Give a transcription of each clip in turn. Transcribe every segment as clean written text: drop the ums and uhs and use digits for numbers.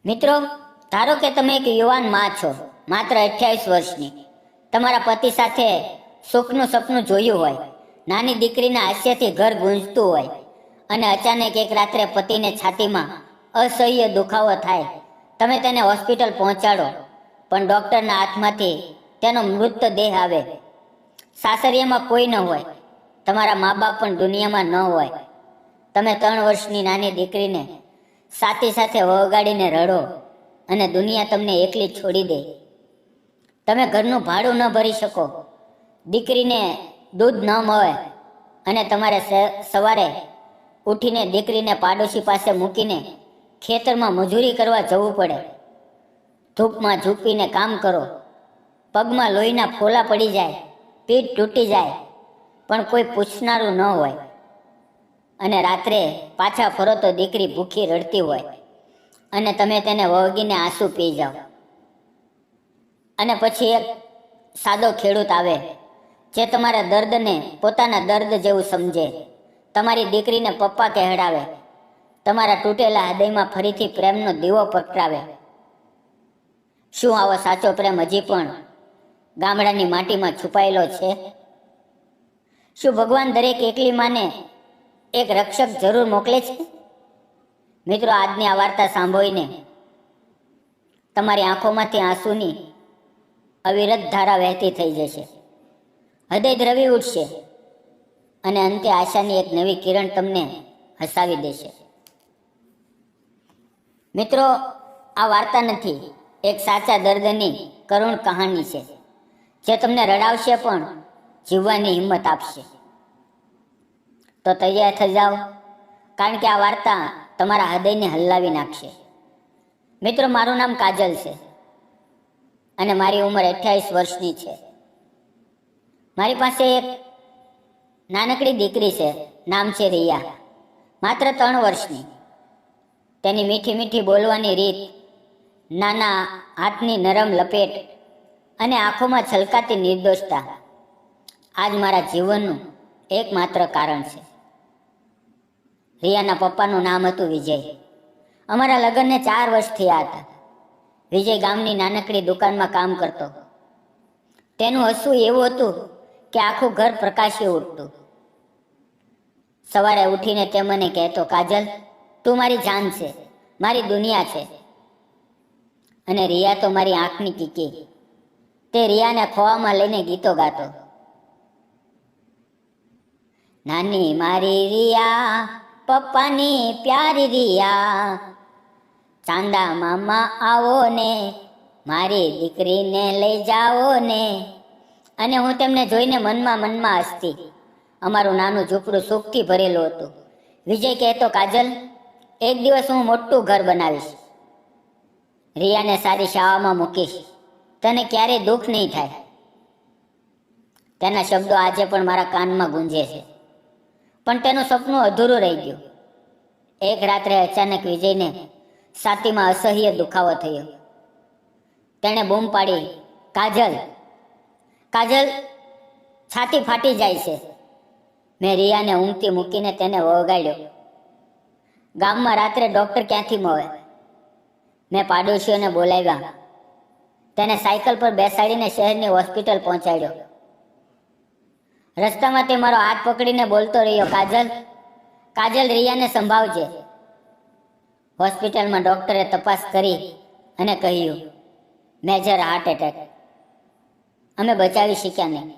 મિત્રો, ધારો કે તમે એક યુવાન માં છો, માત્ર 28 વર્ષની. તમારા પતિ સાથે સુખનું સપનું જોયું હોય, નાની દીકરીના હાસ્યથી ઘર ગુંજતું હોય, અને અચાનક એક રાત્રે પતિને છાતીમાં અસહ્ય દુખાવો થાય. તમે તેને હોસ્પિટલ પહોંચાડો, પણ ડૉક્ટરના હાથમાંથી તેનો મૃતદેહ આવે. સાસરિયામાં કોઈ ન હોય, તમારા મા બાપ પણ દુનિયામાં ન હોય. તમે 3 વર્ષની નાની દીકરીને સાથી સાથે વગાડીને રડો, અને દુનિયા તમને એકલી છોડી દે. તમે ઘરનું ભાડું ન ભરી શકો, દીકરીને દૂધ ન મળે, અને તમારે સવારે ઉઠીને દીકરીને પાડોશી પાસે મૂકીને ખેતરમાં મજૂરી કરવા જવું પડે. ધૂપમાં ઝૂંપીને કામ કરો, પગમાં લોહીના ફોલા પડી જાય, પીઠ તૂટી જાય, પણ કોઈ પૂછનારું ન હોય. અને રાત્રે પાછા ફરો તો દીકરી ભૂખી રડતી હોય, અને તમે તેને વળગીને આંસુ પી જાઓ. અને પછી એક સાદો ખેડૂત આવે, જે તમારા દર્દને પોતાના દર્દ જેવું સમજે, તમારી દીકરીને પપ્પા કહેવડાવે, તમારા તૂટેલા હૃદયમાં ફરીથી પ્રેમનો દીવો પ્રગટાવે. શું આવો સાચો પ્રેમ હજી પણ ગામડાની માટીમાં છુપાયેલો છે? શું ભગવાન દરેક એકલી માને એક રક્ષક જરૂર મોકલે છે? મિત્રો, આજની આ વાર્તા સાંભળીને તમારી આંખોમાંથી આંસુની અવિરત ધારા વહેતી થઈ જશે, હૃદય દ્રવી ઉઠશે, અને અંતે આશાની એક નવી કિરણ તમને હસાવી દેશે. મિત્રો, આ વાર્તા નથી, એક સાચા દર્દની કરુણ કહાની છે, જે તમને રડાવશે પણ જીવવાની હિંમત આપશે. તો તૈયાર થઈ જાઓ, કારણ કે આ વાર્તા તમારા હૃદયને હલાવી નાખશે. મિત્રો, મારું નામ કાજલ છે, અને મારી ઉંમર 28 વર્ષની છે. મારી પાસે એક નાનકડી દીકરી છે, નામ છે રિયા, માત્ર 3 વર્ષની. તેની મીઠી મીઠી બોલવાની રીત, નાના હાથની નરમ લપેટ, અને આંખોમાં છલકાતી નિર્દોષતા આજ મારા જીવનનું એકમાત્ર કારણ છે. રિયાના પપ્પાનું નામ હતું વિજય. અમારા લગ્નને 4 વર્ષ થયા હતા. વિજય ગામની નાનકડી દુકાનમાં કામ કરતો. તેનું હસવું એવું હતું કે આખું ઘર પ્રકાશી ઉઠતું. સવારે ઉઠીને તે મને કહેતો, કાજલ, તું મારી જાન છે, મારી દુનિયા છે. અને રિયા તો મારી આંખની કીકી. તે રિયાને ખોવામાં લઈને ગીતો ગાતો. નાની મારી રિયા, પપ્પાની પ્યારી રિયા, ચાંદા મામા આવો ને, મારી દીકરીને લઈ જાઓ ને. અને હું તેમને જોઈને મનમાં હસતી. અમારું નાનું ઝૂંપડું સુખથી ભરેલું હતું. વિજય કહેતો, કાજલ, એક દિવસ હું મોટું ઘર બનાવીશ, રિયાને સારી શાળામાં મૂકીશ, તને ક્યારેય દુઃખ નહીં થાય. તેના શબ્દો આજે પણ મારા કાનમાં ગુંજે છે. પણ તેનું સપનું અધૂરું રહી ગયું. એક રાત્રે અચાનક વિજયને છાતીમાં અસહ્ય દુખાવો થયો. તેણે બૂમ પાડી, કાજલ, કાજલ, છાતી ફાટી જાય છે. મેં રિયાને ઊંઘતી મૂકીને તેને વળગાડ્યો. ગામમાં રાત્રે ડૉક્ટર ક્યાંથી મળે? મેં પાડોશીઓને બોલાવ્યા. તેને સાયકલ પર બેસાડીને શહેરની હોસ્પિટલ પહોંચાડ્યો. રસ્તામાં તે મારો હાથ પકડીને બોલતો રહ્યો, કાજલ, કાજલ, રિયાને સંભાળજે. હોસ્પિટલમાં ડૉક્ટરે તપાસ કરી અને કહ્યું, મેજર હાર્ટ એટેક. અમે બચાવી શક્યા નહીં.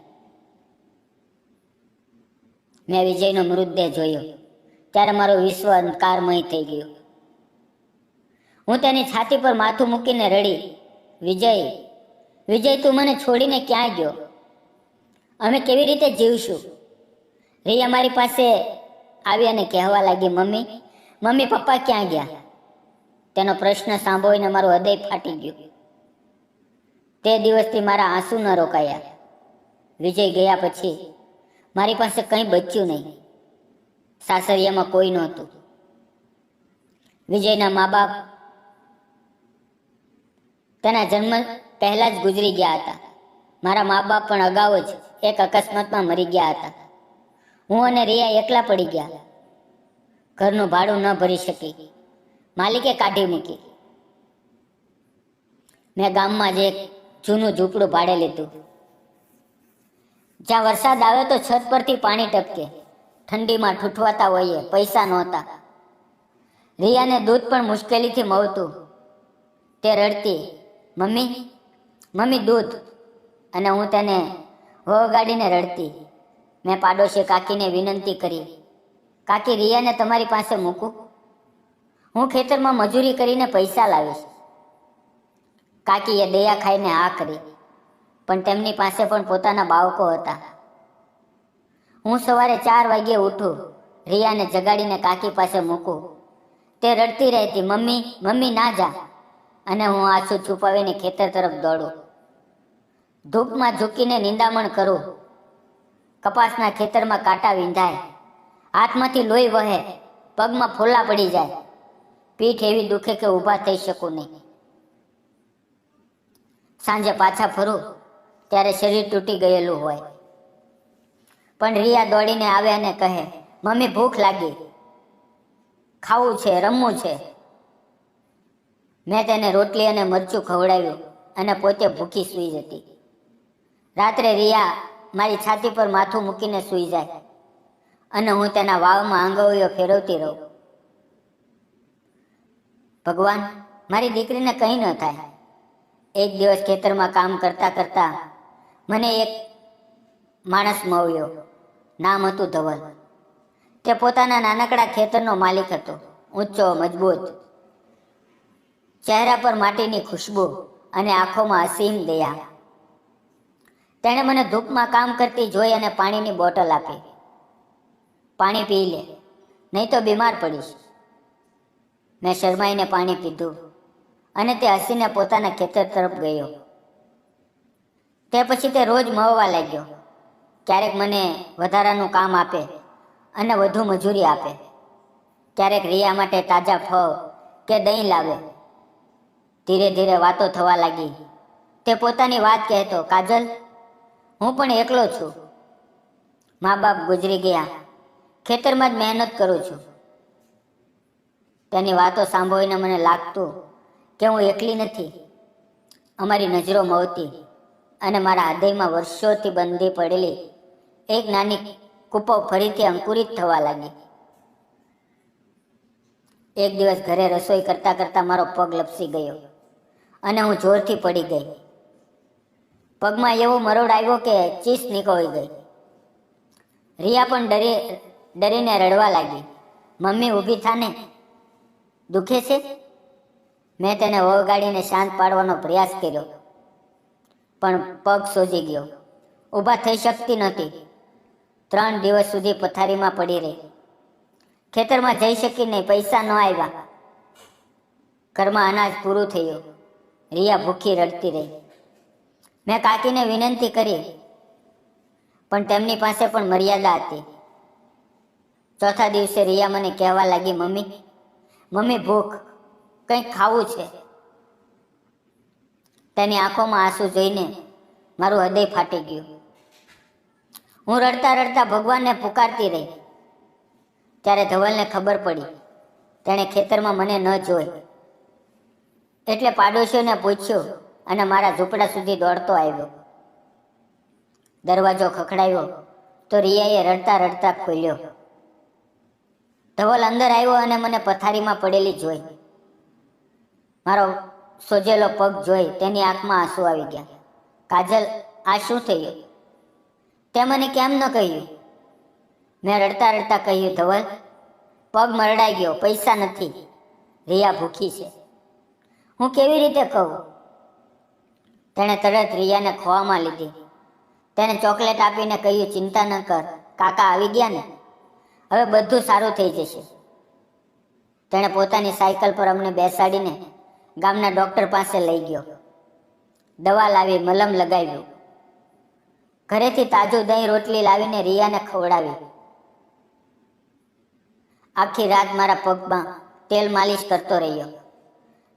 મેં વિજયનો મૃતદેહ જોયો ત્યારે મારું વિશ્વ અંધકારમય થઈ ગયું. હું તેની છાતી પર માથું મૂકીને રડી, વિજય, વિજય, તું મને છોડીને ક્યાં ગયો? અમે કેવી રીતે જીવશું? રિયા મારી પાસે આવી અને કહેવા લાગી, મમ્મી, મમ્મી, પપ્પા ક્યાં ગયા? તેનો પ્રશ્ન સાંભળીને મારું હૃદય ફાટી ગયું. તે દિવસથી મારા આંસુ ન રોકાયા. વિજય ગયા પછી મારી પાસે કંઈ બચ્યું નહીં. સાસરિયામાં કોઈ નહોતું. વિજયના મા બાપ તેના જન્મ પહેલા જ ગુજરી ગયા હતા. મારા મા બાપ પણ અગાઉ જ એક અકસ્માતમાં મરી ગયા હતા. હું અને રિયા એકલા પડી ગયા. ઘરનું ભાડું ન ભરી શકી. માલિકે કાઢી મૂકી. મેં ગામમાં જ એક જૂનું ઝૂંપડું ભાડે લીધું. જ્યાં વરસાદ આવે તો છત પરથી પાણી ટપકે. ઠંડીમાં ઠૂઠવાતા હોઈએ, પૈસા નહોતા. રિયાને દૂધ પણ મુશ્કેલીથી મળતું. તે રડતી, મમ્મી મમ્મી દૂધ, અને હું તેને વગાડીને રડતી. મેં પાડોશી કાકીને વિનંતી કરી, કાકી રિયાને તમારી પાસે મૂકું, હું ખેતરમાં મજૂરી કરીને પૈસા લાવીશ. કાકીએ દયા ખાઈને હા કરી, પણ તેમની પાસે પણ પોતાના બાળકો હતા. હું સવારે 4 વાગ્યે ઉઠું, રિયાને જગાડીને કાકી પાસે મૂકું. તે રડતી રહેતી, મમ્મી મમ્મી ના જા, અને હું આંસુ છુપાવીને ખેતર તરફ દોડું. ધૂપમાં ઝૂકીને નિંદામણ કરું. કપાસના ખેતરમાં કાંટા વિંધાય, હાથમાંથી લોહી વહે, પગમાં ફોલ્લા પડી જાય, પીઠ એવી દુખે કે ઊભા થઈ શકું નહીં. સાંજે પાછા ફરું ત્યારે શરીર તૂટી ગયેલું હોય, પણ રિયા દોડીને આવે અને કહે, મમ્મી ભૂખ લાગી, ખાવું છે, રમવું છે. મેં તેને રોટલી અને મરચું ખવડાવ્યું અને પોતે ભૂખી સૂઈ જતી. રાત્રે રિયા મારી છાતી પર માથું મૂકીને સૂઈ જાય અને હું તેના વાવમાં આંગળીઓ ફેરવતી રહું. ભગવાન, મારી દીકરીને કંઈ ન થાય. એક દિવસ ખેતરમાં કામ કરતા કરતા મને એક માણસ મળ્યો. નામ હતું ધવલ. તે પોતાના નાનકડા ખેતરનો માલિક હતો. ઊંચો, મજબૂત, ચહેરા પર માટીની ખુશ્બુ અને આંખોમાં અસીમ દયા. તેણે મને ધૂપમાં કામ કરતી જોઈ અને પાણીની બોટલ આપી. પાણી પી લે, નહીં તો બીમાર પડીશ. મેં શરમાઈને પાણી પીધું અને તે હસીને પોતાના ખેતર તરફ ગયો. તે પછી તે રોજ મળવા લાગ્યો. ક્યારેક મને વધારાનું કામ આપે અને વધુ મજૂરી આપે. ક્યારેક રિયા માટે તાજા ફળ કે દહીં લાવે. ધીરે ધીરે વાતો થવા લાગી. તે પોતાની વાત કહેતો, કાજલ, હું પણ એકલો છું. મા બાપ ગુજરી ગયા, ખેતરમાં જ મહેનત કરું છું. તેની વાતો સાંભળીને મને લાગતું કે હું એકલી નથી. અમારી નજરો મળતી અને મારા હૃદયમાં વર્ષોથી બંધી પડેલી એક નાની કૂપો ફરીથી અંકુરિત થવા લાગી. એક દિવસ ઘરે રસોઈ કરતા કરતા મારો પગ લપસી ગયો અને હું જોરથી પડી ગઈ. પગમાં એવો મરોડ આવ્યો કે ચીસ નીકળી ગઈ. રિયા પણ ડરીને રડવા લાગી. મમ્મી ઊભી થાને, દુખે છે? મેં તેને વગાડીને શાંત પાડવાનો પ્રયાસ કર્યો, પણ પગ સોજી ગયો. ઊભા થઈ શકતી નહોતી. 3 દિવસ સુધી પથારીમાં પડી રહી. ખેતરમાં જઈ શકી નહીં, પૈસા ન આવ્યા. ઘરમાં અનાજ પૂરું થયું. રિયા ભૂખી રડતી રહી. મેં કાકીને વિનંતી કરી, પણ તેમની પાસે પણ મર્યાદા હતી. ચોથા દિવસે રિયા મને કહેવા લાગી, મમ્મી મમ્મી ભૂખ, કંઈક ખાવું છે. તેની આંખોમાં આંસુ જોઈને મારું હૃદય ફાટી ગયું. હું રડતા રડતા ભગવાનને પુકારતી રહી. ત્યારે ધવલને ખબર પડી. તેણે ખેતરમાં મને ન જોઈ એટલે પાડોશીઓને પૂછ્યું અને મારા ઝૂંપડા સુધી દોડતો આવ્યો. દરવાજો ખખડાવ્યો તો રિયાએ રડતા રડતા ખોલ્યો. ધવલ અંદર આવ્યો અને મને પથારીમાં પડેલી જોઈ. મારો સોજેલો પગ જોઈ તેની આંખમાં આંસુ આવી ગયા. કાજલ, આ શું થયું? તે મને કેમ ન કહ્યું? મેં રડતા રડતા કહ્યું, ધવલ, પગ મરડાઈ ગયો, પૈસા નથી, રિયા ભૂખી છે. હું કેવી રીતે કહું? તેણે તરત રિયાને ખોવામાં લીધી. તેને ચોકલેટ આપીને કહ્યું, ચિંતા ન કર, કાકા આવી ગયા ને, હવે બધું સારું થઈ જશે. તેણે પોતાની સાયકલ પર અમને બેસાડીને ગામના ડૉક્ટર પાસે લઈ ગયો. દવા લાવી, મલમ લગાવ્યું. ઘરેથી તાજું દહીં રોટલી લાવીને રિયાને ખવડાવી. આખી રાત મારા પગમાં તેલ માલિશ કરતો રહ્યો.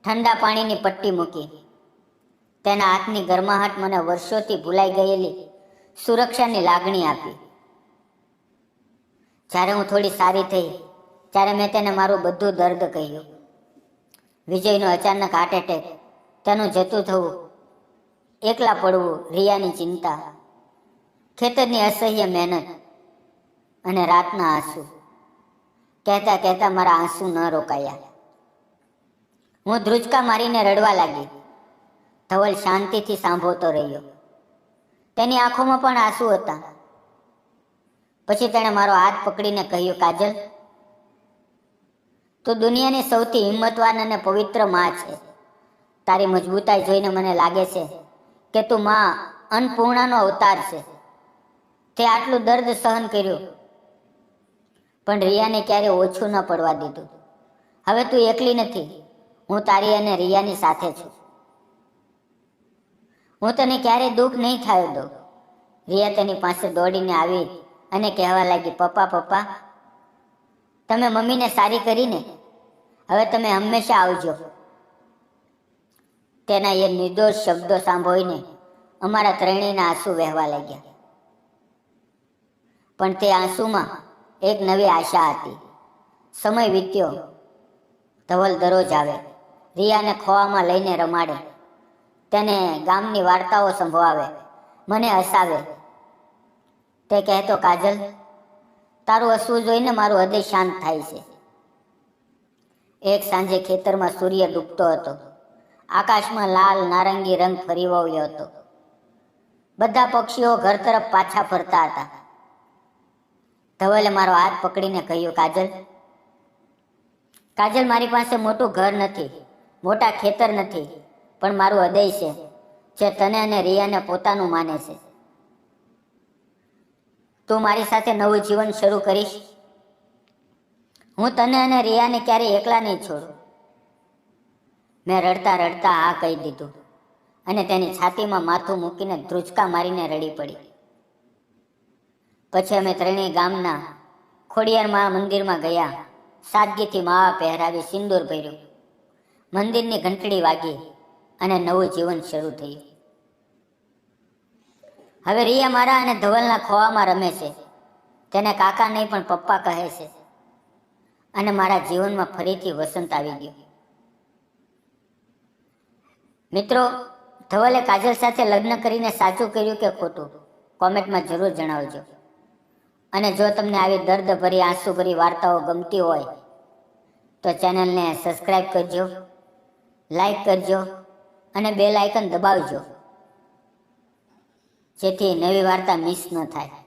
ઠંડા પાણીની પટ્ટી મૂકી. તેના હાથની ગરમાહટ મને વર્ષોથી ભૂલાઈ ગયેલી સુરક્ષાની લાગણી આપી. જ્યારે હું થોડી સારી થઈ ત્યારે મેં તેને મારું બધું દર્દ કહ્યું. વિજયનો અચાનક હાર્ટ એટેક તેનું જતું થવું, એકલા પડવું, રિયાની ચિંતા, ખેતરની અસહ્ય મહેનત અને રાતના આંસુ. કહેતા કહેતા મારા આંસુ ન રોકાયા. હું ધ્રુજકા મારીને રડવા લાગી. ધવલ શાંતિથી સાંભળતો રહ્યો. તેની આંખોમાં પણ આંસુ હતા. પછી તેણે મારો હાથ પકડીને કહ્યું, કાજલ, તું દુનિયાની સૌથી હિંમતવાન અને પવિત્ર માં છે. તારી મજબૂતાઈ જોઈને મને લાગે છે કે તું માં અન્નપૂર્ણાનો અવતાર છે. તે આટલું દર્દ સહન કર્યું, પણ રિયાને ક્યારે ઓછું ન પડવા દીધું. હવે તું એકલી નથી, હું તારી અને રિયાની સાથે છું. હું તને ક્યારેય દુઃખ નહીં થવા દઉં. રિયા તેની પાસે દોડીને આવી અને કહેવા લાગી, પપ્પા પપ્પા, તમે મમ્મીને સારી કરીને, હવે તમે હંમેશા આવજો. તેના એ નિર્દોષ શબ્દો સાંભળીને અમારા ત્રણેયના આંસુ વહેવા લાગ્યા. પણ તે આંસુમાં એક નવી આશા હતી. સમય વીત્યો. ધવલ દરરોજ આવે, રિયાને ખોવામાં લઈને રમાડે, તેને ગામની વાર્તાઓ સંભળાવે, મને હસાવે. તે કહેતો, કાજલ, તારું હસવું જોઈને મારું હૃદય શાંત થાય છે. એક સાંજે ખેતરમાં સૂર્ય ડૂબતો હતો. આકાશમાં લાલ નારંગી રંગ ફરી વળ્યો હતો. બધા પક્ષીઓ ઘર તરફ પાછા ફરતા હતા. ધવલે મારો હાથ પકડીને કહ્યું, કાજલ, કાજલ, મારી પાસે મોટું ઘર નથી, મોટા ખેતર નથી, પણ મારું હૃદય છે, જે તને અને રિયાને પોતાનું માને છે. તું મારી સાથે નવું જીવન શરૂ કરીશ. હું તને અને રિયાને ક્યારેય એકલા નહીં છોડું. મેં રડતા રડતા હા કહી દીધું અને તેની છાતીમાં માથું મૂકીને ધ્રુજકા મારીને રડી પડી. પછી અમે ત્રણેય ગામના ખોડિયાર મંદિરમાં ગયા. સાદગીથી માવા પહેરાવી, સિંદૂર ભર્યું, મંદિરની ઘંટડી વાગી અને નવું જીવન શરૂ થયું. હવે રિયા મારા અને ધવલના ખોવામાં રમે છે. તેને કાકા નહીં પણ પપ્પા કહે છે. અને મારા જીવનમાં ફરીથી વસંત આવી ગયો. મિત્રો, ધવલે કાજલ સાથે લગ્ન કરીને સાચું કર્યું કે ખોટું, કોમેન્ટમાં જરૂર જણાવજો. અને જો તમને આવી દર્દભરી, આંસુભરી વાર્તાઓ ગમતી હોય તો ચેનલને સબસ્ક્રાઈબ કરજો, લાઈક કરજો અને બેલ આઇકન દબાવજો, જેથી નવી વાર્તા મિસ ન થાય.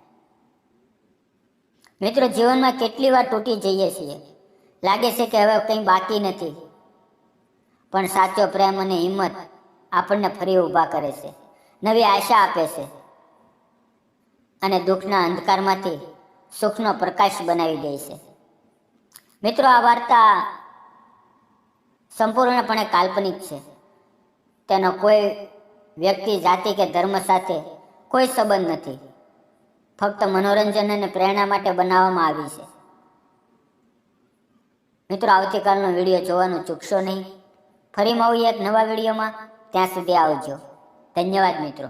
મિત્રો, જીવનમાં કેટલી વાર તૂટી જઈએ છીએ. લાગે છે કે હવે કંઈ બાકી નથી, પણ સાચો પ્રેમ અને હિંમત આપણને ફરી ઊભા કરે છે, નવી આશા આપે છે અને દુઃખના અંધકારમાંથી સુખનો પ્રકાશ બનાવી દે છે. મિત્રો, આ વાર્તા સંપૂર્ણપણે કાલ્પનિક છે. તેનો કોઈ વ્યક્તિ, જાતિ કે ધર્મ સાથે કોઈ સંબંધ નથી. ફક્ત મનોરંજન અને પ્રેરણા માટે બનાવવામાં આવી છે. મિત્રો, આવતીકાલનો વિડીયો જોવાનું ચૂકશો નહીં. ફરી મળીએ એક નવા વિડીયોમાં. ત્યાં સુધી આવજો. ધન્યવાદ મિત્રો.